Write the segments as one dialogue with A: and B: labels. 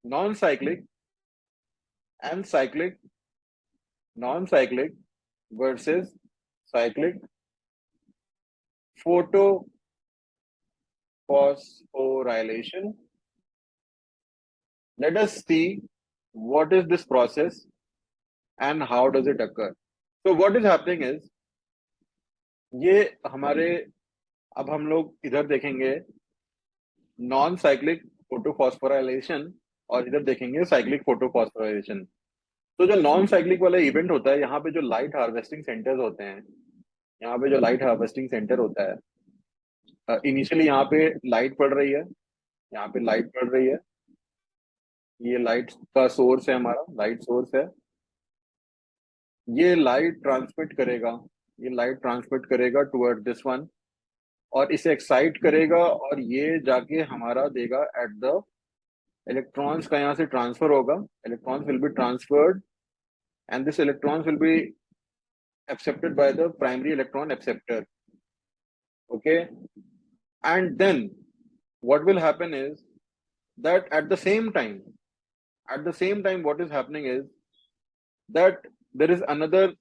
A: non-cyclic and cyclic, non-cyclic versus cyclic photophosphorylation. Let us see what is this process and how does it occur. So what is happening is, ये हमारे, अब हम लोग इधर देखेंगे non cyclic photophosphorylation और इधर देखेंगे साइक्लिक फोटोफॉस्फोराइलेशन। तो जो नॉन साइक्लिक वाला इवेंट होता है, यहाँ पे जो लाइट हार्वेस्टिंग सेंटर्स होते हैं, यहाँ पे जो लाइट हार्वेस्टिंग सेंटर होता है, इनिशियली यहाँ पे लाइट पड़ रही है, यहाँ पे लाइट पड़ रही है, ये लाइट का सोर्स है, हमारा लाइट सोर्स है। ये लाइट ट्रांसमिट करेगा, ये लाइट ट्रांसमिट करेगा टुवर्ड दिस वन और इसे एक्साइट करेगा और ये जाके हमारा देगा एट द इलेक्ट्रॉन्स का यहाँ से ट्रांसफर होगा, electrons will be transferred and this electrons will be accepted by the primary electron acceptor. Okay, and then what will happen is that at the same time what is happening is that there is another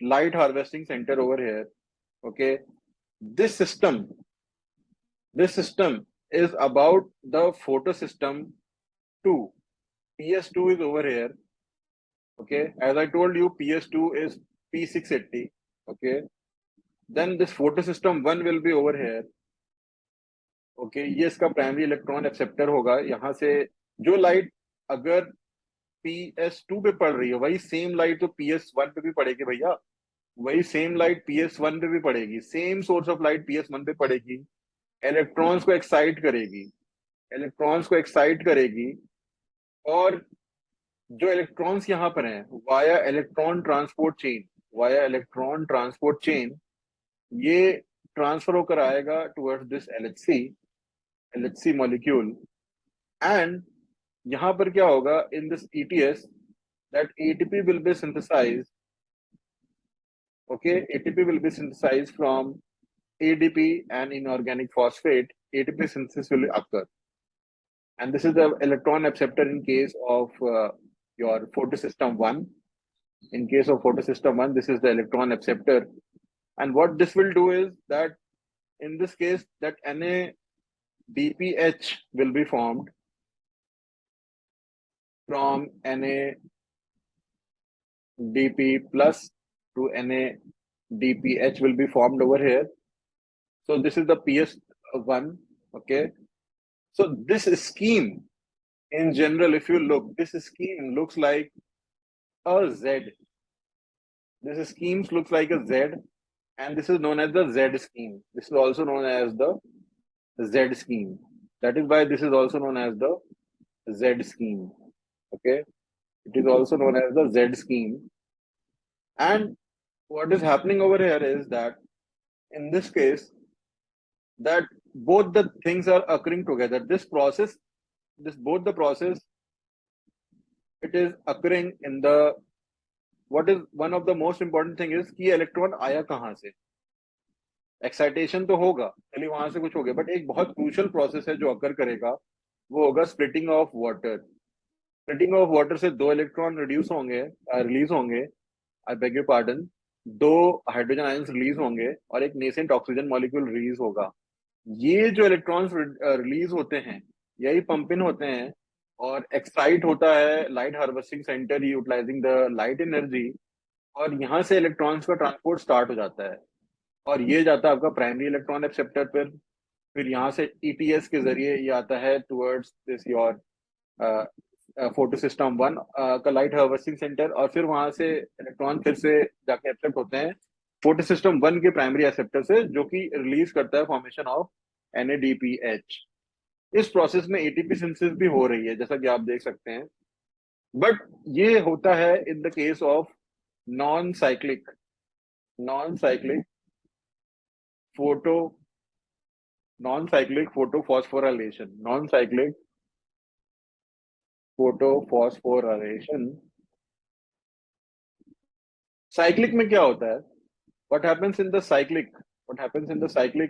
A: light harvesting center over here. Okay, this system is about the photosystem 2. PS2 is over here. Okay, as I told you, PS2 is P680. Okay, then this photosystem 1 will be over here. Okay, ये इसका primary electron acceptor होगा। यहाँ से जो light अगर PS2 पे पड़ रही है, वही सेम लाइट तो PS1 पे भी पड़ेगी भैया, वही सेम लाइट PS1 पे भी पड़ेगी, same source of light PS1 पे पड़ेगी, इलेक्ट्रॉन्स को एक्साइट करेगी, इलेक्ट्रॉन्स को एक्साइट करेगी और जो इलेक्ट्रॉन्स यहाँ पर हैं वाया इलेक्ट्रॉन ट्रांसपोर्ट चेन ये ट्रांसफर होकर आएगा towards this LHC molecule. And यहाँ पर क्या होगा in this ETS, that ATP will be synthesised. Okay, ATP will be synthesized from ADP and inorganic phosphate. ATP synthesis will occur, and this is the electron acceptor in case of your photosystem 1. In case of photosystem 1, this is the electron acceptor, and what this will do is that in this case that NADPH will be formed from NADP plus to NADPH will be formed over here. So this is the PS1. Okay, so this scheme in general, if you look, this scheme looks like a Z. This scheme looks like a Z, and this is known as the Z scheme. This is also known as the Z scheme. That is why this is also known as the Z scheme. Okay, it is also known as the Z scheme. And what is happening over here is that in this case, that both the things are occurring together. Both the process, it is occurring in the, what is one of the most important thing is कि electron आया कहाँ से। Excitation तो होगा, चलिए वहां से कुछ हो गया, बट एक बहुत क्रूशियल प्रोसेस है जो अकर करेगा, वो होगा splitting of water. Splitting of water से दो इलेक्ट्रॉन रिलीज होंगे, आई बेग योर पार्डन, दो हाइड्रोजन आयंस रिलीज होंगे और एक नेसेंट ऑक्सीजन मॉलिक्यूल रिलीज होगा। ये जो इलेक्ट्रॉन्स रिलीज होते हैं यही पंप इन होते हैं और एक्साइट होता है light harvesting centre utilising the light energy, और यहाँ से इलेक्ट्रॉन्स का ट्रांसपोर्ट स्टार्ट हो जाता है और ये जाता है आपका प्राइमरी इलेक्ट्रॉन एक्सेप्टर पर। फिर यहाँ से ETS के जरिए ये आता है टुवर्ड्स दिस योर फोटोसिस्टम 1 का लाइट हार्वेस्टिंग सेंटर, और फिर वहां से इलेक्ट्रॉन फिर से जाके एक्सेप्ट होते हैं फोटोसिस्टम 1 के प्राइमरी एक्सेप्टर से, जो कि रिलीज करता है फॉर्मेशन ऑफ NADPH। इस प्रोसेस में ATP सिंथेसिस भी हो रही है जैसा कि आप देख सकते हैं, बट ये होता है in the case of non cyclic photophosphorylation. Cyclic में क्या होता है, what happens in the cyclic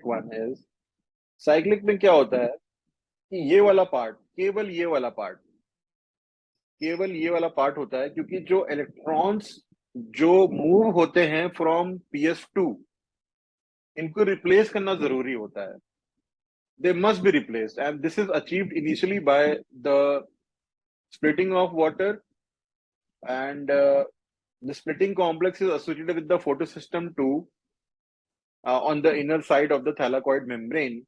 A: one is, cyclic में क्या होता है कि ये वाला पार्ट केवल ये वाला पार्ट, केवल ये वाला पार्ट होता है, क्योंकि जो इलेक्ट्रॉन्स जो मूव होते हैं फ्रॉम PS2, इनको रिप्लेस करना जरूरी होता है. They must be replaced, and this is achieved initially by the splitting of water, and the splitting complex is associated with the photosystem 2 on the inner side of the thylakoid membrane.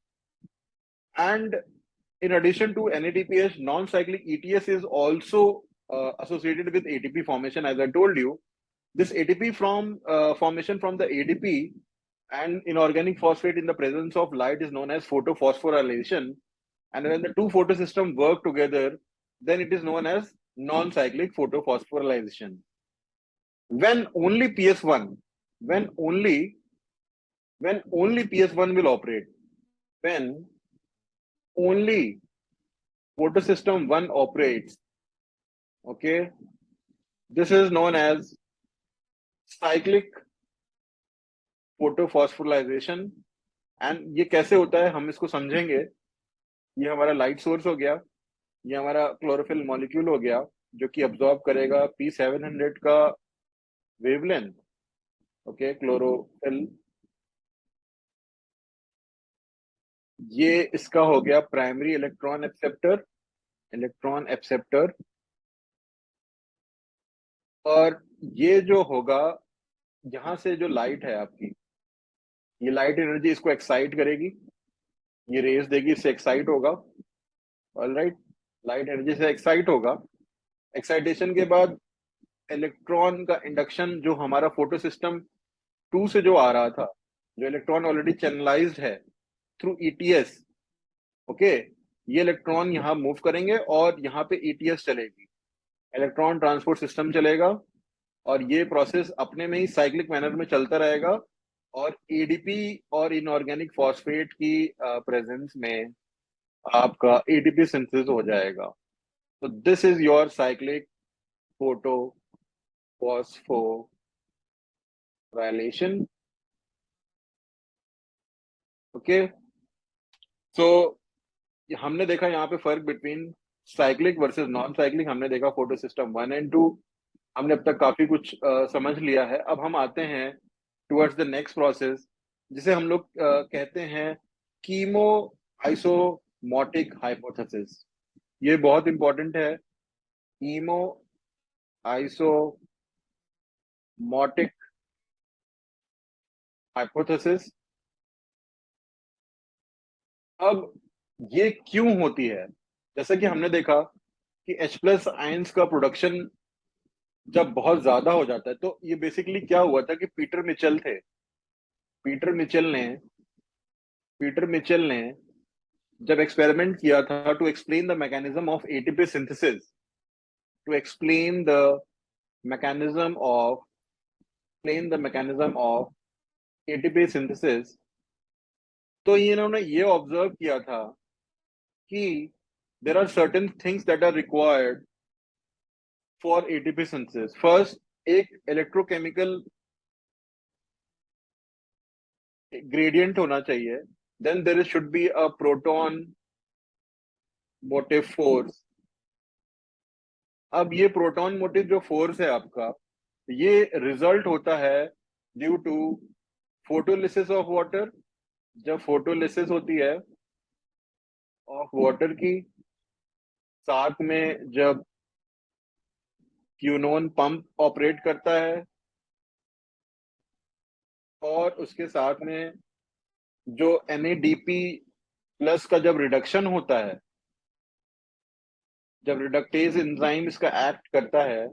A: And in addition to NADPH, non-cyclic ETS is also associated with ATP formation. As I told you, this ATP formation from the ADP and inorganic phosphate in the presence of light is known as photophosphorylation. And when the two photosystem work together, then it is known as non-cyclic photophosphorylation. When only PS1, when only PS1 will operate, when only photosystem 1 operates, okay, this is known as cyclic photophosphorylation. And ये कैसे होता है हम इसको समझेंगे. ये हमारा light source हो गया, ये हमारा क्लोरोफिल मॉलिक्यूल हो गया जो कि अब्सॉर्ब करेगा P700 का वेवलेंथ. ओके, क्लोरोफिल, ये इसका हो गया primary electron acceptor, electron acceptor. और ये जो होगा, यहां से जो लाइट है आपकी, ये लाइट एनर्जी इसको एक्साइट करेगी, ये रेस देगी, इससे एक्साइट होगा. ऑलराइट, लाइट एनर्जी से एक्साइट होगा. एक्साइटेशन के बाद इलेक्ट्रॉन का इंडक्शन, जो हमारा फोटो सिस्टम 2 से जो आ रहा था, जो इलेक्ट्रॉन ऑलरेडी चैनलाइज्ड है थ्रू ETS, ओके, ये इलेक्ट्रॉन यहाँ मूव करेंगे और यहाँ पे ETS चलेगी, इलेक्ट्रॉन ट्रांसपोर्ट सिस्टम चलेगा, और ये प्रोसेस अपने में ही साइक्लिक मैनर में चलता रहेगा, और ADP और इनऑर्गेनिक फॉस्फेट की प्रेजेंस में आपका ATP सिंथेसिस हो जाएगा. तो this is your cyclic photo phosphorylation. Okay, so हमने देखा यहाँ पे फर्क between cyclic versus non cyclic. हमने देखा फोटो सिस्टम 1 एंड 2. हमने अब तक काफी कुछ समझ लिया है. अब हम आते हैं टुवर्ड्स द नेक्स्ट प्रोसेस, जिसे हम लोग कहते हैं कीमो आइसोमोटिक हाइपोथेसिस. ये बहुत इंपॉर्टेंट है, कीमो आइसोमोटिक हाइपोथेसिस. अब ये क्यों होती है? जैसा कि हमने देखा कि H+ आयंस का प्रोडक्शन जब बहुत ज्यादा हो जाता है, तो ये बेसिकली क्या हुआ था कि पीटर मिचेल थे, पीटर मिचेल ने जब एक्सपेरिमेंट किया था to explain the mechanism of ATP synthesis, to explain the mechanism of ATP synthesis, तो इन्होंने ये ऑब्जर्व किया था कि there are certain things that are required for ATP synthesis. First, एक इलेक्ट्रोकेमिकल ग्रेडियंट होना चाहिए. Then there should be a proton motive force. अब ये प्रोटॉन मोटिव जो फोर्स है आपका, ये रिजल्ट होता है due to photolysis of water. जब फोटोलिसिस होती है ऑफ वाटर की, साथ में जब क्यूनोन पंप ऑपरेट करता है, और उसके साथ में जो NADP+ का जब रिडक्शन होता है, जब रिडक्टेज एंजाइम इसका एक्ट करता है,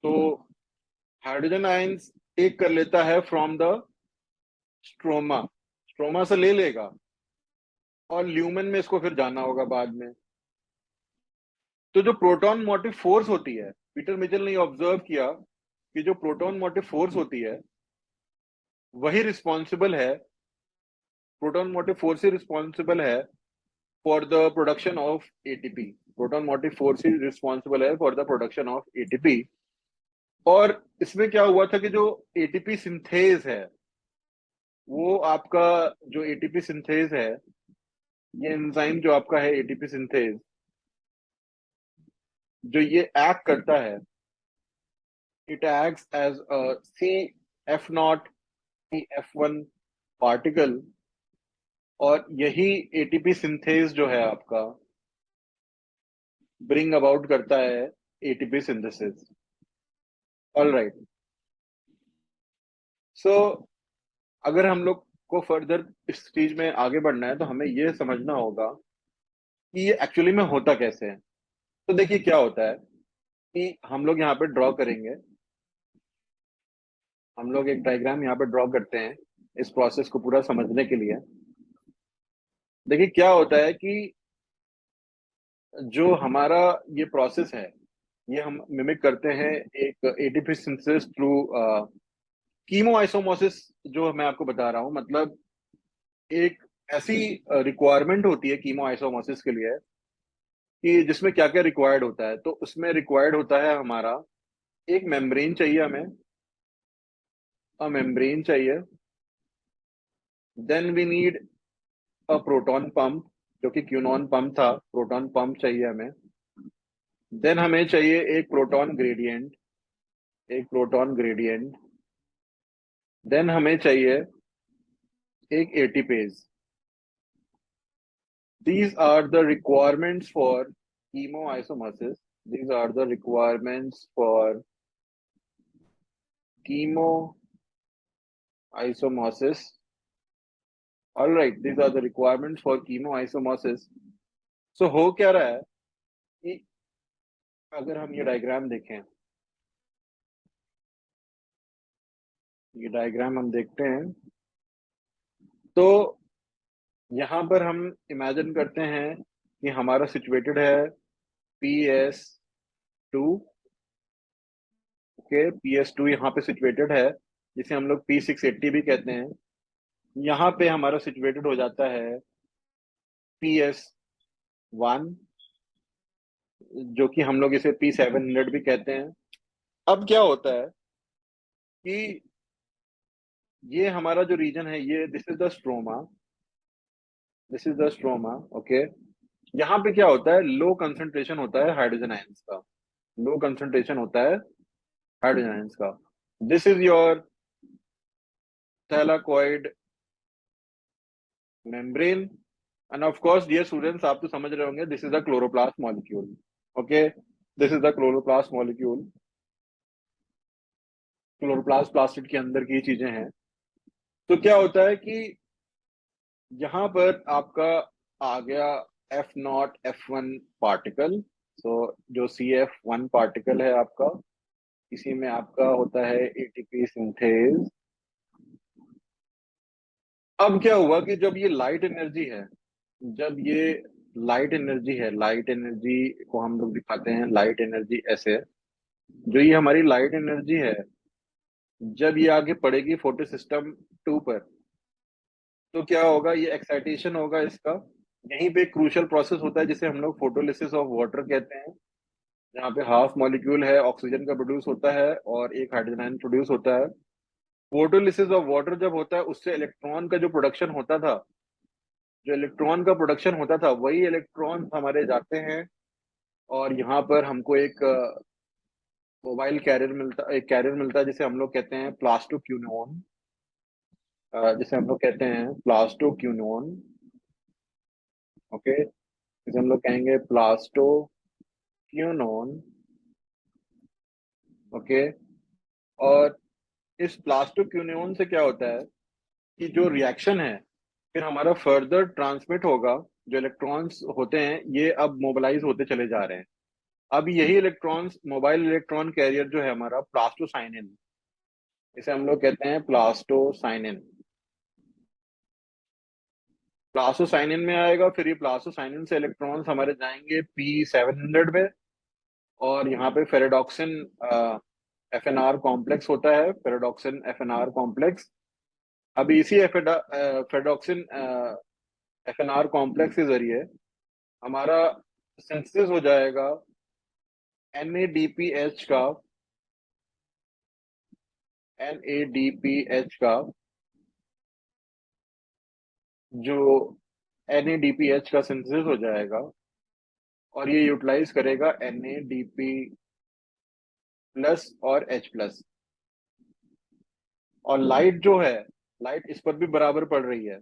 A: तो हाइड्रोजन आयंस टेक कर लेता है फ्रॉम द स्ट्रोमा से ले लेगा, और ल्यूमेन में इसको फिर जाना होगा बाद में. तो जो प्रोटॉन मोटिव फोर्स होती है, पीटर मिचेल ने ऑब्जर्व किया कि जो प्रोटॉन मोटिव फोर्स होती है, वही रिस्पॉन्सिबल है, प्रोटॉन मोटिव फोर्स ही रिस्पॉन्सिबल है for the production of ATP. Proton motive force ही रिस्पॉन्सिबल है for the production of ATP. और इसमें क्या हुआ था कि जो ATP सिंथेज है, वो आपका जो ATP सिंथेज है, ये एंजाइम जो आपका है एटीपी सिंथेज, जो ये एक्ट करता है, it acts as a C F not C F one particle, और यही एटीपी सिंथेज जो है आपका ब्रिंग अबाउट करता है ATP synthesis. All right. So अगर हम लोग को फर्दर इस चीज में आगे बढ़ना है तो हमें ये समझना होगा कि ये एक्चुअली में होता कैसे है। तो देखिए क्या होता है कि हम लोग यहाँ पे ड्रॉ करेंगे, हम लोग एक डायग्राम यहाँ पे ड्रॉ करते हैं इस प्रोसेस को पूरा समझने के लिए। देखिए क्या होता है कि जो हमारा ये प्रोसेस है, ये हम मिमिक करते हैं एक एटीपी सिंथेसिस थ्रू कीमो आइसोमोसिस। जो मैं आपको बता रहा हूँ, मतलब एक ऐसी रिक्वायरमेंट होती है कीमो आइसोमोसिस के लिए कि जिसमें क्या क्या रिक्वायर्ड होता है। तो उसमें रिक्वायर्ड होता है हमारा एक मेम्ब्रेन चाहिए हमें, मेम्ब्रेन चाहिए। Then we need a proton pump, जो कि क्यूनॉन पंप था, प्रोटॉन पंप चाहिए हमें। देन हमें चाहिए एक प्रोटॉन ग्रेडियंट, एक प्रोटॉन ग्रेडियंट। देन हमें चाहिए एक ATPase. These are the requirements for chemoisomersis. These are the requirements for chemoisomersis. All right, these are the requirements for chemoisomersis. So हो क्या रहा है कि अगर हम ये डायग्राम देखें, ये डायग्राम हम देखते हैं, तो यहाँ पर हम इमेजिन करते हैं कि हमारा सिचुएटेड है PS2। ओके, PS2 यहाँ पे सिचुएटेड है, जिसे हम लोग P680 भी कहते हैं। यहाँ पे हमारा सिचुएटेड हो जाता है PS1, जो कि हम लोग इसे P700 भी कहते हैं। अब क्या होता है कि ये हमारा जो रीजन है, ये this is the stroma, this is the stroma. Okay, यहाँ पे क्या होता है, लो कंसंट्रेशन होता है हाइड्रोजन आयंस का, लो कंसंट्रेशन होता है हाइड्रोजन आयंस का। This is your thylakoid membrane, and of course dear students, आप तो समझ रहे होंगे, this is the chloroplast molecule. Okay, this is the chloroplast molecule. Chloroplast plastid के अंदर की चीजें हैं। तो क्या होता है कि यहाँ पर आपका आ गया F0F1 पार्टिकल। सो जो CF1 पार्टिकल है आपका, इसी में आपका होता है एटीपी सिंथेज। अब क्या हुआ कि जब ये लाइट एनर्जी है, जब ये लाइट एनर्जी है, लाइट एनर्जी को हम लोग दिखाते हैं लाइट एनर्जी ऐसे, जो ये हमारी लाइट एनर्जी है, जब ये आगे पड़ेगी फोटो सिस्टम 2 पर, तो क्या होगा, ये एक्साइटेशन होगा इसका। यहीं पे क्रूशियल प्रोसेस होता है जिसे हम लोग फोटोलिसिस ऑफ वाटर कहते हैं, जहाँ पे हाफ मॉलिक्यूल है ऑक्सीजन का प्रोड्यूस होता है और एक हाइड्रोजन आयन प्रोड्यूस होता है। फोटोलिसिस ऑफ वाटर जब होता है, उससे इलेक्ट्रॉन का जो प्रोडक्शन होता था, जो इलेक्ट्रॉन का प्रोडक्शन होता था, वही इलेक्ट्रॉन हमारे जाते हैं और यहाँ पर हमको एक मोबाइल कैरियर मिलता, एक कैरियर मिलता है जिसे हम लोग कहते हैं प्लास्टोक्यूनोन, जिसे हम लोग कहते हैं प्लास्टोक्यूनोन। ओके, जिसे हम लोग कहेंगे प्लास्टोक्यूनोन। ओके, और इस प्लास्टोक्यूनोन से क्या होता है कि जो रिएक्शन है, फिर हमारा फर्दर ट्रांसमिट होगा। जो इलेक्ट्रॉन्स होते हैं ये अब मोबिलाइज होते चले जा रहे हैं। अब यही इलेक्ट्रॉन्स, मोबाइल इलेक्ट्रॉन कैरियर जो है हमारा प्लास्टोसाइनिन, इसे हम लोग कहते हैं प्लास्टोसाइनिन। प्लास्टोसाइनिन में आएगा, फिर ये प्लास्टोसाइनिन से इलेक्ट्रॉन्स हमारे जाएंगे P700 में, और यहाँ पे फेरेडॉक्सिन FNR कॉम्प्लेक्स होता है, फेरेडॉक्सिन FNR कॉम्प्लेक्स। अभी इसी फेरेडॉक्सिन FNR कॉम्प्लेक्स के जरिए हमारा सिंथेसिस हो जाएगा NADPH का, NADPH का, जो NADPH का सिंथेसिस हो जाएगा और ये यूटिलाइज करेगा NADP प्लस और H प्लस। और लाइट जो है, लाइट इस पर भी बराबर पड़ रही है,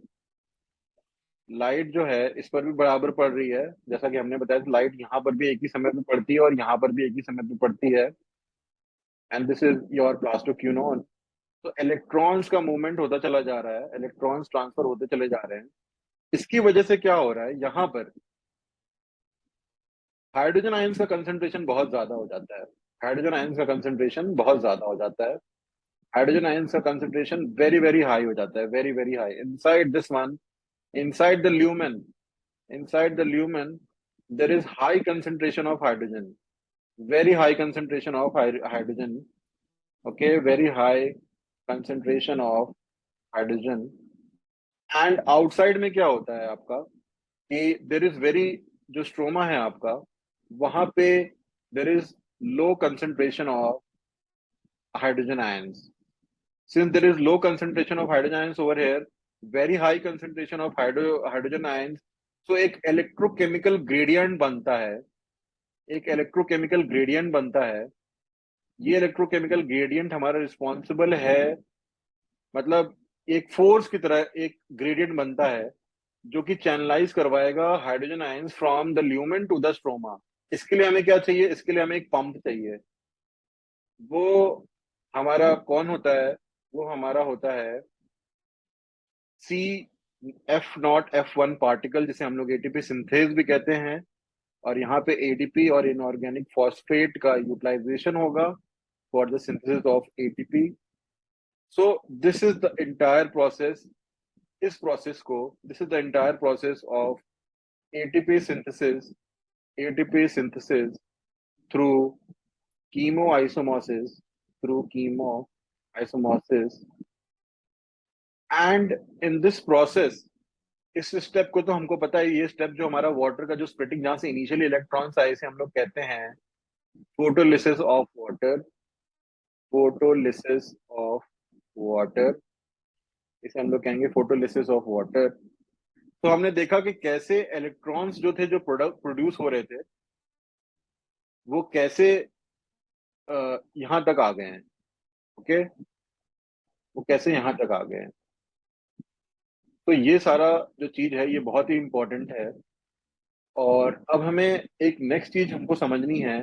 A: लाइट जो है इस पर भी बराबर पड़ रही है। जैसा कि हमने बताया था, लाइट यहाँ पर भी एक ही समय पे पड़ती है और यहाँ पर भी एक ही समय पे पड़ती है। And this is your plastoquinone. तो इलेक्ट्रॉन्स का मूवमेंट होता चला जा रहा है, इलेक्ट्रॉन्स ट्रांसफर होते चले जा रहे हैं। इसकी वजह से क्या हो रहा है, यहाँ पर हाइड्रोजन आयंस का कंसंट्रेशन बहुत ज्यादा हो जाता है। हाइड्रोजन आयंस का कंसंट्रेशन बहुत ज्यादा हो जाता है। हाइड्रोजन आयंस का कंसंट्रेशन वेरी वेरी हाई हो जाता है, very very high inside this one, inside the lumen. Inside the lumen, there is high concentration of hydrogen, very high concentration of hydrogen. Okay, very high concentration of hydrogen. And outside में क्या होता है आपका कि there is very, जो stroma है आपका, वहां पे there is low concentration of hydrogen ions. Since there is low concentration of hydrogen ions over here, very high concentration of hydrogen ions, so एक इलेक्ट्रोकेमिकल ग्रेडियंट बनता है, एक इलेक्ट्रोकेमिकल ग्रेडियंट बनता है। ये इलेक्ट्रोकेमिकल ग्रेडियंट हमारा रिस्पॉन्सिबल है, मतलब एक फोर्स की तरह एक ग्रेडियंट बनता है जो कि चैनलाइज करवाएगा hydrogen ions from the lumen to the stroma. इसके लिए हमें क्या चाहिए, इसके लिए हमें एक पंप चाहिए। वो हमारा कौन होता है, वो हमारा होता है CF0F1 पार्टिकल, जिसे हम लोग एटीपी सिंथेज भी कहते हैं। और यहाँ पे एडीपी और इनऑर्गेनिक फॉस्फेट का यूटिलाइजेशन होगा for the synthesis of ATP. So this is the entire process. इस प्रोसेस को, this is the entire process of ATP synthesis, ATP synthesis through chemiosmosis, through chemiosmosis. And in this process, इस step को तो हमको पता है, ये step जो हमारा वाटर का जो स्प्लिटिंग, जहां से इनिशियली इलेक्ट्रॉन्स आए, इसे हम लोग कहते हैं photolysis of water, photolysis of water, इसे हम लोग कहेंगे फोटोलिसिस ऑफ वाटर। तो हमने देखा कि कैसे इलेक्ट्रॉन्स जो थे, जो प्रोडक्ट प्रोड्यूस हो रहे थे, वो कैसे यहाँ तक आ गए हैं। ओके, वो कैसे यहाँ तक आ गए हैं। तो ये सारा जो चीज है, ये बहुत ही इंपॉर्टेंट है। और अब हमें एक नेक्स्ट चीज हमको समझनी है